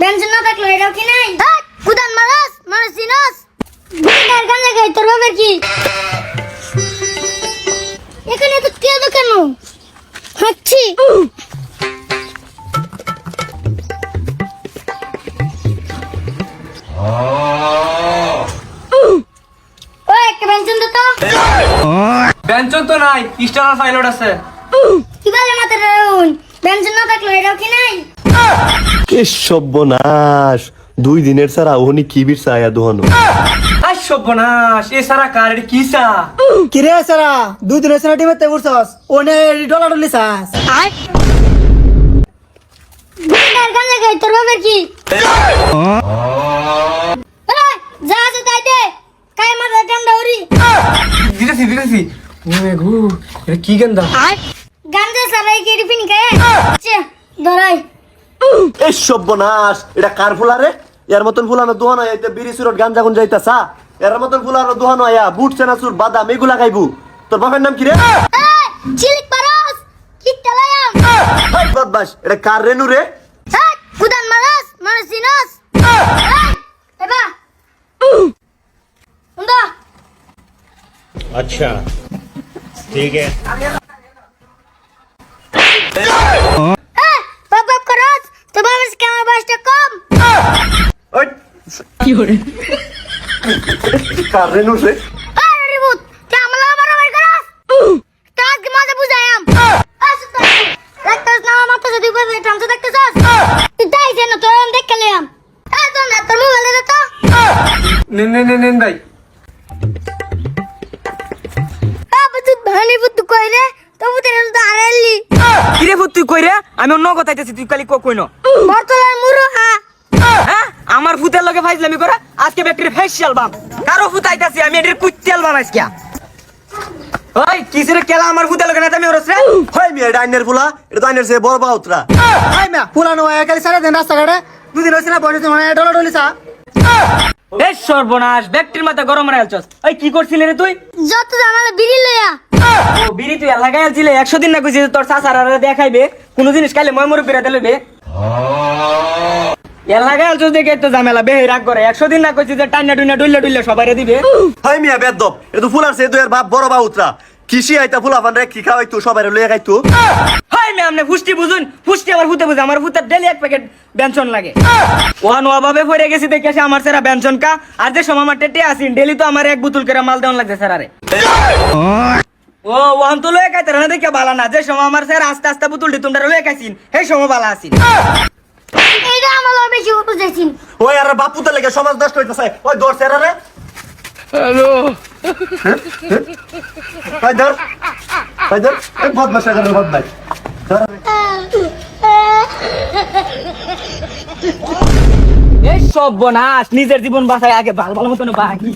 বেঞ্চন না থাকলো এটাও কি নাই কুদান মারাস মানে সিনাস বুড়ার গান লাগাই তোর বাবার কি এখানে তো কে তো কেন হাঁচি ওই একটা বেঞ্চন তো বেঞ্চন তো নাই স্টার পাইলট আছে কি বলে মাথার রাউন বেঞ্চন না থাকলো এটাও কি নাই কে সর্বনাশ 2 দিনের সারা ওহনি কি বিরসা আয়া দোহানো আই সর্বনাশ এ সারা কার এটা কি সা কিরে সারা 2 দিনের সারা টিমেতে উড়ছস ওনে ডলার লিসাস বুড়ার গান লাগাই তোর বাবার কি যা যা তাই দে কাই মাথা ঠান্ডা হরি দিতেছি ও মে গো এটা কি গন্ধা গাঞ্জা সারাই কেড়ে ফিনি খায় চে ধরাই এ সর্বনাশ এটা কার ফুলারে এর মতন ফুলানো দোহানো আইতে বিড়ি সুরট গাঞ্জা গুন যাইতাছা এর মতন ফুলানো দোহানো আয়া বুট সেনাসুর বাদাম এগুলা খাইবু তোর বাপের নাম কি রে চিলিক পারস কি তেলায়াম হাই বদমাশ এটা কার রেনু রে কুদান মারাস মানে সিনাস এবা উন্দা अच्छा ठीक है বাপ বাপ করস তো বাবার কি আমার বয়সটা কম ওই কি হরে কার রেনু রে আরে ভূত কে আমলা বরাবর করস তাজ কি মাঝে বুঝায়াম আসুত রাখতাস না মাথা যদি বলে টামতে দেখতেছস তুই তাই যেন তো আমি দেখলাম এই তো না তোর মোবাইলে দে তো নেন ভাই বাবা তুই ভানি ভূত কইলে তবু তেরে তো আড়াইলি কিরে ভূত তুই কই রে আমি অন্য কথা আইতাছি তুই খালি কই ন বর্তলার মুরু হ্যাঁ আমার ভূতের লগে ফাইজলামি করা আজকে ব্যাটারি ফেশিয়াল বাম কারো ভূত আইতাছি আমি এটার কুত্তেল বাম আজকে ওই কিসের কেলা আমার ভূতের লগে নাতামি ওরস রে হাই মিয়া এটা আইনের ফুলা এটা তো আইনের সে বড় বাউতরা আই মা পুরানো একালি সারা দিন রাস্তা ঘাটে 2 দিন হইছে না বসে তোমার ডলার লিসা এই সর্বনাশ ব্যাটারির মাথা গরম রাখছস ওই কি করছিলি রে তুই যত জামালা বিড়ি লইয়া ও বিড়ি তুই লাগাই আলছিলি 100 দিন না কইছিস তোর চাচারা দেখাইবে কোন জিনিস খাইলে মই মরে বিরাতে লইবে লাগাই আলছস দেখে তো ঝামেলা বেহে রাগ করে 100 দিন না কইছিস যে টান্না টুন্না ডুইলা সবাইরে দিবে হাই মিয়া বেদব এটা তো ফুলার সে দুয়ের বাপ বড় বাউতরা কিসি আইতা ফুলা ফান রে কি খাওয়াই তুই সবাই লইয়া খাইতু হাই মে আমনে ফুষ্টি বুঝুন ফুষ্টি আমার ফুতে বুঝ আমার ফুতে ডেলি এক প্যাকেট বেনশন লাগে ওয়ান ওভাবে পড়ে গেছি দেখেছে আমার সেরা বেনশন কা আর যে সময় আমার টেটে আসিন ডেলি তো আমার এক বোতল করে মাল দেওয়ান লাগছে স্যার আরে ও ওয়ান তো লয়ে খাইতে না দেখে বালা না যে সময় আমার স্যার আস্তে আস্তে বোতল দি তোমরা লয়ে খাইছিন সেই সময় বালা আসিন এইটা আমার বেশি বুঝাইছিন ওই আর বাপুতে লেগে সমাজ নষ্ট হইতাছে ওই দর সেরা রে হ্যালো ভাই ধর এই বদমাশ করে বদমাশ এই সব বনাস নিজের জীবন বাঁচায় আগে ভালো ভালো মতন বাকি